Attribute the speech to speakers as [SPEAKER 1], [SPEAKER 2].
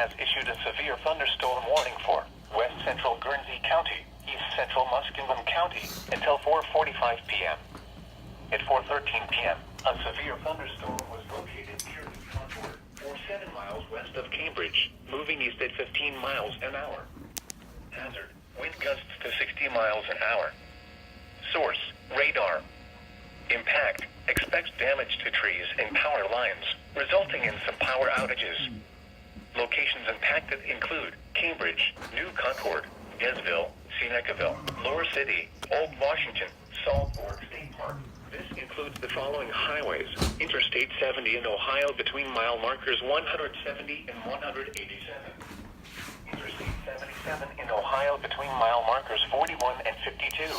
[SPEAKER 1] has issued a severe thunderstorm warning for west central Guernsey County, east central Muskingum County, until 4:45 p.m. At 4:13 p.m., a severe thunderstorm was located near the contour, or 7 miles west of Cambridge, moving east at 15 miles an hour. Hazard: wind gusts to 60 miles an hour. Source: radar. Impact: expects damage to trees and power lines, resulting in some power outages. Locations impacted include Cambridge, New Concord, Gesville, Senecaville, Lower City, Old Washington, Salt Fork State Park. This includes the following highways: Interstate 70 in Ohio between mile markers 170 and 187. Interstate 77 in Ohio between mile markers 41 and 52.